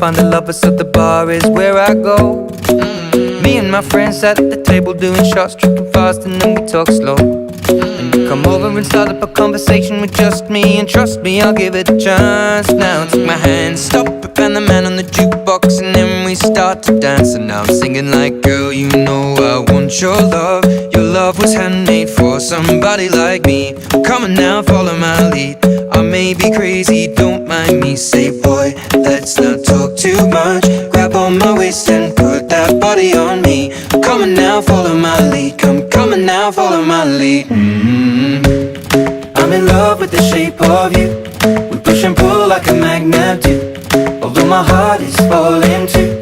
find a lover, so the bar is where I go. Me and my friends sat at the table doing shots, tripping fast, and then we talk slow. And you come over and start up a conversation with just me, and trust me, I'll give it a chance. Now take my hand, stop it, and the man on the jukebox, and then we start to dance. And now I'm singing like, girl, you know I want your love. Your love was handmade for somebody like me. Come on now, follow my lead. I may be crazy, don't mind me. Say, boy, let's not talk too much. Grab on my waist and put that body on me. Come on now, follow my lead. Come on now, follow my lead. I'm in love with the shape of you. We push and pull like a magnet do. Although my heart is falling too.